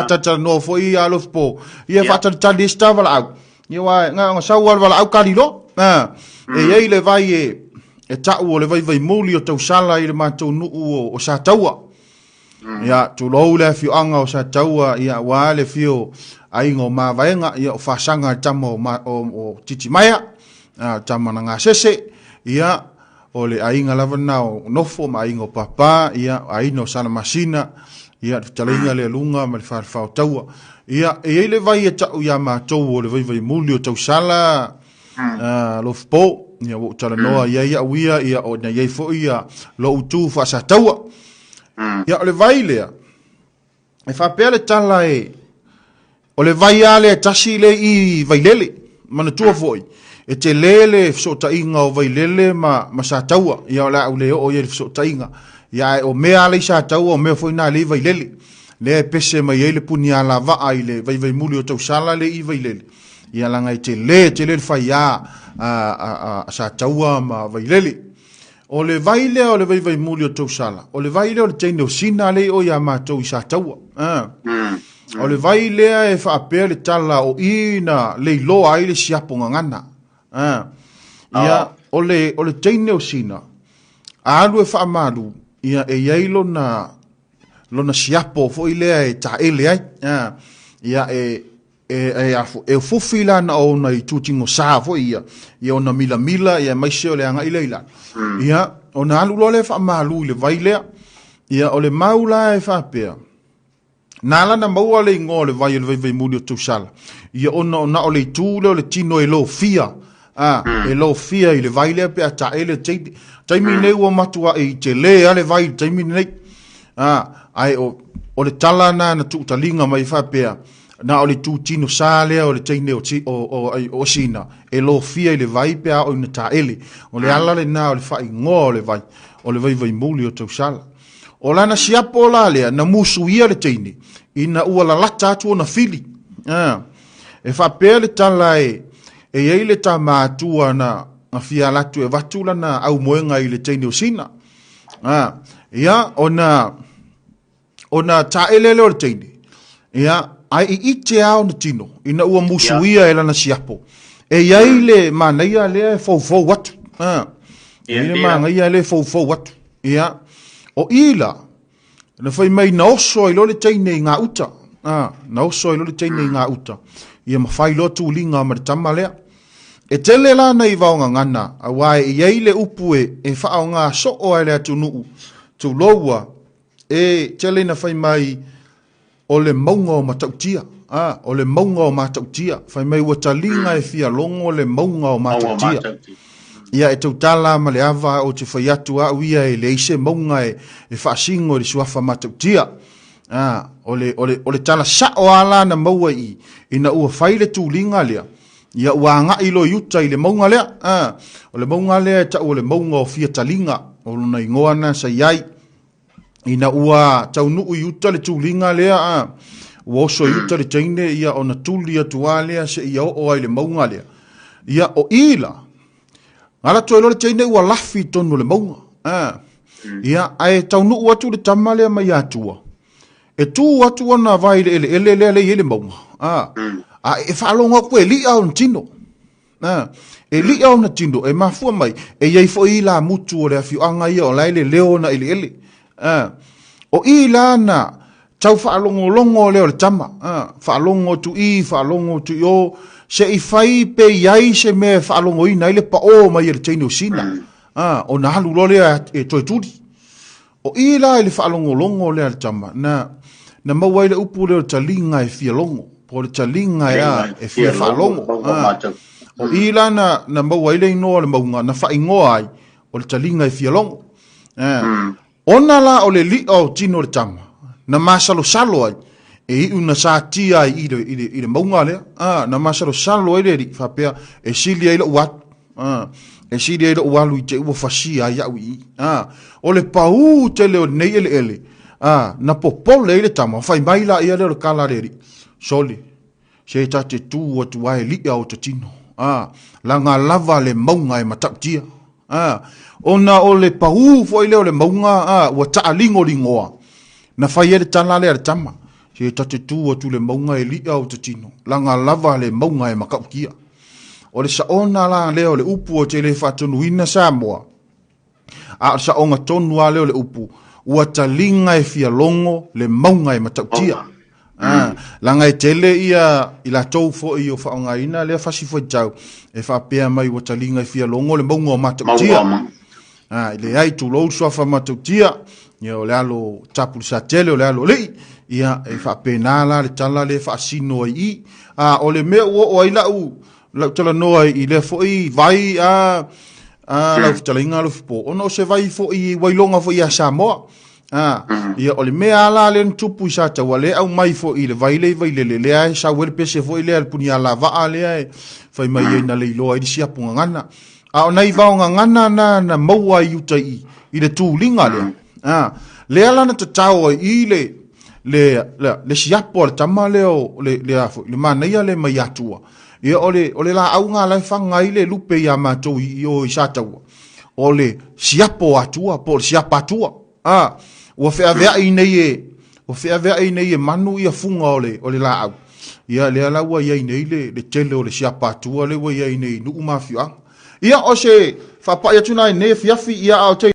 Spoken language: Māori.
tata no fo ia alof po ia fata talista wala au ia wa nga sa wala au kalilo e ia le vai e tau o le Vaivaimuli o Tausala i le matou nuu o sa taua ia tu lo le fianga o sa taua ia wa le fio ai ngo ma vaenga ia o fasanga tamo o titi maya tama nga sese ia o le ainga lava nao nofo ma ingo papa ia aino sana masina ia talinga le lunga ma le farfao taua ia e le vai e tau ia matou o le Vaivaimuli o Tausala lo fpo ia o tala noa ia uia ia o na ia fo ia lo utu fa sa taua ia o le vai lea e fa pele tala o le vai ale tasi le i vailele mana tua foi e te lele so tainga o vailele ma sa taua ia o la ule o ia so tainga ia o mea le sa taua o mea foi na le vailele le pese mai ele puni ala va ai le Vaivaimuli o Tausala le i vailele ia langa i te le fai a sa taua ma vailele o le vaile o le Vaivaimuli o Tausala o le vaile o le teine o sina le o ia matou i sa taua o le vaile e whaapea le tala o ina leiloa ai le siapo ngangana ia o le teine o sina alu e whaamalu ia e iei lona siapo fo i lea e ta ele ai ia e fufi lana o na i tutingo sa fo ia ona mila ia maise o le anga i leila ia ona alu lo le whaamalu i le vailea ia o le maula e whaapea nala na maua le ingo le vai le Vaivaimuli o Tausala ia ona o le tūle o le tino e lo fia e lo fia i le vai le pe ata ele taimi nei ua matua e te le ale vai taimi nei ai o le tala na tu talinga mai whapea na o le tu tino sale o le teine o sina e lo fia i le vai pe o ina ta ele o le ala le na o le whai ngo le vai o le Vaivaimuli o Tausala o lana siapo la lea na musu ia le teine ina ua la lata atu o na fili e whapea le tala e eile ta mātua na fialatu e watula na au moenga i le teine o sina ia ona ta elele o le teine ia ai i ite au na tino ina ua musu ia e lana siapo e iaile manaia lea e fau watu ile manaia le fau watu ia o ila na fai mai na oso i lo le teine i ngā uta na oso i lo le teine i ngā uta ia mawhai lo tu linga ma le tama lea e tele la nei vaonga ngana a wae i eile upu e whao ngā so o ai lea tu nuu tu loua e tele na fai mai o le maunga o matautia o le maunga o matautia fai mai ua talinga e fialogo o le maunga o matautia ia e tautala ma le ava o te whai atu a uia e le ise maunga e whaasingo e le suafa matautia o le tala sa o ala na maua ina ua whai le tūlinga lea ia ua nga ilo yuta i le maunga lea o le maunga lea ta o le maunga o fia talinga o lona ingoana sa iai ina ua tau nuu yuta le tūlinga lea ua oso yuta le teine ia o na tūli atua lea se ia o ai le maunga lea ia o ila ala to le teine ua lafi tonu le maunga ia ai tau nuu atu le tama lea mai atua e tu atu na vai le maunga e whaalonga koe li au na tino e li au na tino e mafua mai e iei fo i la mutu o le afiuanga ia o laile leo na ele o i la na tau whaalongo leo le tama whaalongo tu i whaalongo tu i se i whai pe iai se me whaalongo i naile pa o mai le teine o sina o na halu lo lea e toi turi o i la le whaalongo lea le tama na mawai le upu leo talinga e fialongo po le talinga e fia whaalongo o i la na mawai le inoa le maunga na whaingoa ai o le talinga e fialongo ona la o le li o tino le tama na masalo salo ai e i una sa tia i le maunga lea na masalo salo ai le whapea e sili ai le uat e sili ai le ualu i te ua fasia ai au i o le pau te leo nei ele na popole ile tama fai mai la ia le kala reri soli se ta te tu o tu ai li au te tino la nga lava le maunga e matautia ona o le pau fo ile le maunga wa ta lingoa na fai ele tala le tama se tate tu tu le maunga e li au te tino langa lava le maunga e makautia o le saona la leo le upu o te le whatonuina Samoa a saonga tonu a leo le upu ua talinga e fialogo le maunga e matautia langa e tele ia i la tou fo i o whaongaina lea fasi fo tau e whapea mai ua talinga e fialogo le maunga o matautia le ai tu lou soafa matautia ia o le alo tapu sa tele o le alo lei ia e whapena la le tala le whaasino i o le mea o ai lau tala noa i le fo i vai lau talinga lo fipo ono se vai fo i wailonga fo i a Samoa ia o le mea ala le tupu i sa tau le au mai fo i le vai le ai sa wele pese fo i le alpuni ala vaa le ai fai mai e na leiloa i siapo ngana o nei vao ngana na maua i utai i le tūlinga le le ala na tatao i le siapo le tama leo le manaia le mai atua ia ole la au nga la fanga ile lupe ya matou i sa tau ole siapo atua po siapa atua o fe avea i nei e manu ia funga ole la au ia le ala wa ia nei le tele ole siapa atua le wa ia nei nu mafia ia o se fa pa ia tuna nei fiafi ia au